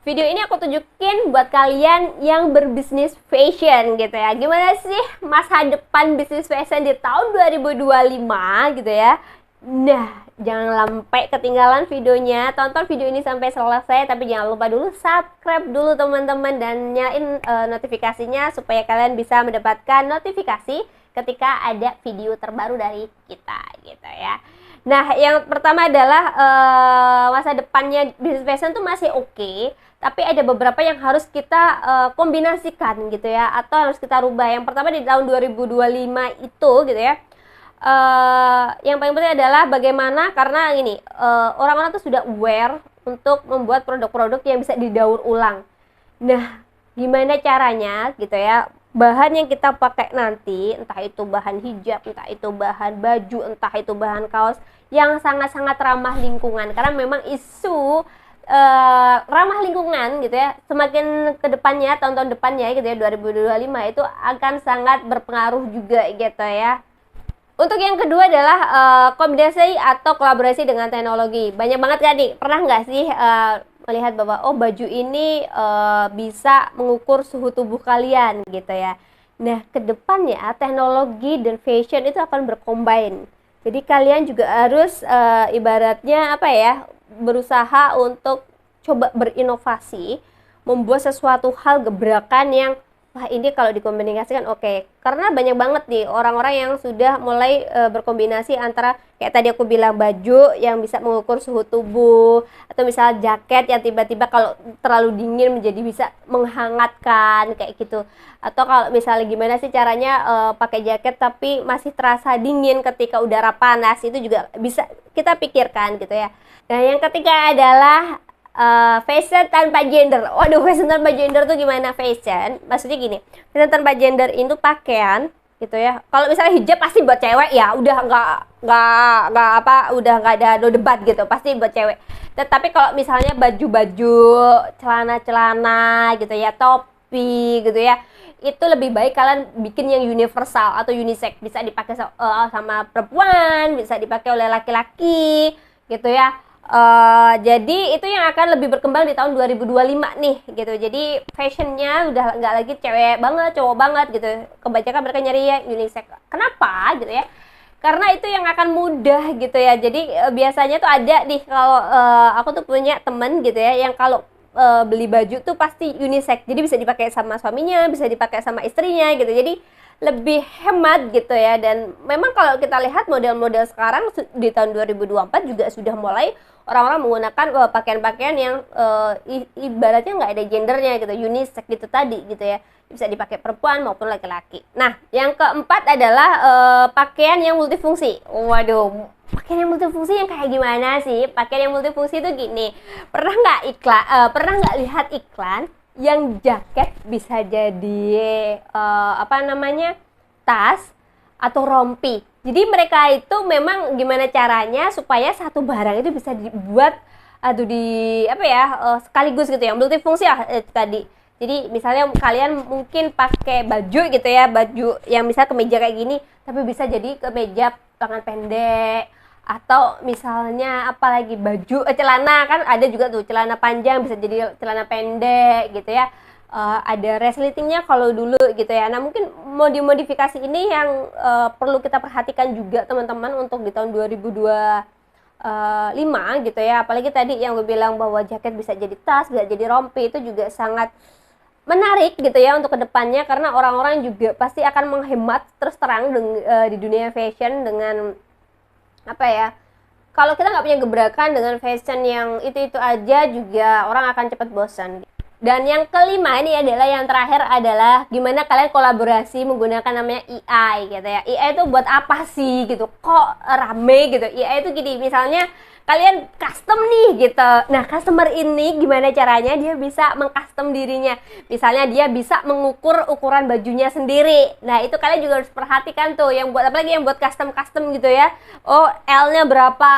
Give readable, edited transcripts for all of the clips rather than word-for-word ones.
Video ini aku tunjukin buat kalian yang berbisnis fashion gitu ya. Gimana sih masa depan bisnis fashion di tahun 2025 gitu ya. Nah, jangan sampai ketinggalan videonya. Tonton video ini sampai selesai, tapi jangan lupa dulu subscribe dulu teman-teman dan nyalain notifikasinya supaya kalian bisa mendapatkan notifikasi ketika ada video terbaru dari kita gitu ya. Nah, yang pertama adalah masa depannya bisnis fashion tuh masih oke, tapi ada beberapa yang harus kita kombinasikan gitu ya, atau harus kita rubah. Yang pertama di tahun 2025 itu gitu ya, yang paling penting adalah bagaimana, karena ini orang-orang tuh sudah aware untuk membuat produk-produk yang bisa didaur ulang. Nah, gimana caranya gitu ya, bahan yang kita pakai nanti, entah itu bahan hijab, entah itu bahan baju, entah itu bahan kaos, yang sangat-sangat ramah lingkungan. Karena memang isu ramah lingkungan gitu ya, semakin ke depannya, tahun-tahun depannya gitu ya, 2025 itu akan sangat berpengaruh juga gitu ya. Untuk yang kedua adalah kombinasi atau kolaborasi dengan teknologi. Banyak banget kan nih, pernah nggak sih melihat bahwa oh baju ini bisa mengukur suhu tubuh kalian gitu ya. Nah, kedepannya teknologi dan fashion itu akan bercombine. Jadi kalian juga harus ibaratnya apa ya, berusaha untuk coba berinovasi, membuat sesuatu hal gebrakan yang wah ini kalau dikombinasikan oke. Karena banyak banget nih orang-orang yang sudah mulai berkombinasi antara kayak tadi aku bilang baju yang bisa mengukur suhu tubuh, atau misalnya jaket yang tiba-tiba kalau terlalu dingin menjadi bisa menghangatkan kayak gitu. Atau kalau misalnya gimana sih caranya pakai jaket tapi masih terasa dingin ketika udara panas, itu juga bisa kita pikirkan gitu ya. Nah, yang ketiga adalah fashion tanpa gender. Waduh, fashion tanpa gender tuh gimana fashion? Maksudnya gini, fashion tanpa gender itu pakaian gitu ya. Kalau misalnya hijab pasti buat cewek ya, udah nggak apa, udah nggak ada debat gitu, pasti buat cewek. Tetapi kalau misalnya baju-baju, celana-celana gitu ya, topi gitu ya, itu lebih baik kalian bikin yang universal atau unisex, bisa dipakai sama perempuan, bisa dipakai oleh laki-laki gitu ya. Jadi itu yang akan lebih berkembang di tahun 2025 nih gitu. Jadi fashionnya udah nggak lagi cewek banget, cowok banget gitu. Kebanyakan mereka nyari yang unisex. Kenapa gitu ya? Karena itu yang akan mudah gitu ya. Jadi biasanya tuh ada nih, kalau aku tuh punya temen gitu ya, yang kalau beli baju tuh pasti unisex. Jadi bisa dipakai sama suaminya, bisa dipakai sama istrinya gitu. Jadi lebih hemat gitu ya. Dan memang kalau kita lihat model-model sekarang di tahun 2024 juga sudah mulai orang-orang menggunakan pakaian-pakaian yang ibaratnya nggak ada gendernya gitu, unisex gitu tadi gitu ya, bisa dipakai perempuan maupun laki-laki. Nah, yang keempat adalah pakaian yang multifungsi. Waduh, pakaian yang multifungsi yang kayak gimana sih? Pakaian yang multifungsi itu gini, pernah nggak lihat iklan yang jaket bisa jadi tas atau rompi? Jadi mereka itu memang gimana caranya supaya satu barang itu bisa dibuat atau sekaligus gitu ya, multifungsi tadi. Jadi misalnya kalian mungkin pakai baju gitu ya, baju yang misalnya kemeja kayak gini, tapi bisa jadi kemeja lengan pendek, atau misalnya apalagi baju celana, kan ada juga tuh celana panjang bisa jadi celana pendek gitu ya. Ada resletingnya kalau dulu gitu ya. Nah, mungkin modifikasi ini yang perlu kita perhatikan juga teman-teman untuk di tahun 2025 gitu ya. Apalagi tadi yang gue bilang bahwa jaket bisa jadi tas, bisa jadi rompi, itu juga sangat menarik gitu ya untuk kedepannya, karena orang-orang juga pasti akan menghemat terus terang di dunia fashion dengan apa ya, kalau kita nggak punya gebrakan dengan fashion yang itu aja, juga orang akan cepat bosan. Dan yang kelima ini adalah yang terakhir adalah gimana kalian kolaborasi menggunakan namanya AI gitu ya. AI itu buat apa sih gitu? Kok rame gitu? AI itu gini, misalnya kalian custom nih gitu. Nah, customer ini gimana caranya dia bisa mengcustom dirinya? Misalnya dia bisa mengukur ukuran bajunya sendiri. Nah, itu kalian juga harus perhatikan tuh, yang buat apalagi yang buat custom gitu ya. Oh, L-nya berapa,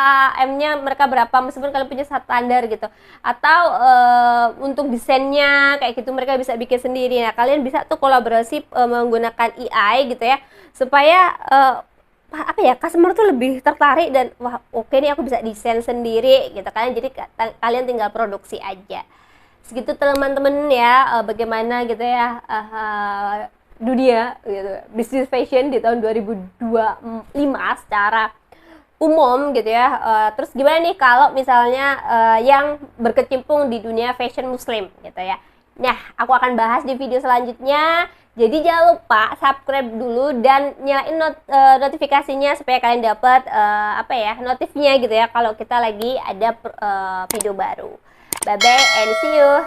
M-nya mereka berapa, meskipun kalian punya standar gitu. Atau untuk desainnya kayak gitu mereka bisa bikin sendiri. Nah, kalian bisa tuh kolaborasi menggunakan AI gitu ya, supaya customer tuh lebih tertarik dan wah oke nih aku bisa desain sendiri gitu kan. Jadi kalian tinggal produksi aja. Segitu teman-teman ya, bagaimana gitu ya dunia gitu, bisnis fashion di tahun 2025 secara umum gitu ya. Terus gimana nih kalau misalnya yang berkecimpung di dunia fashion muslim gitu ya. Nah, aku akan bahas di video selanjutnya. Jadi jangan lupa subscribe dulu dan nyalain notifikasinya supaya kalian dapat apa ya, notifnya gitu ya kalau kita lagi ada video baru. Bye bye and see you.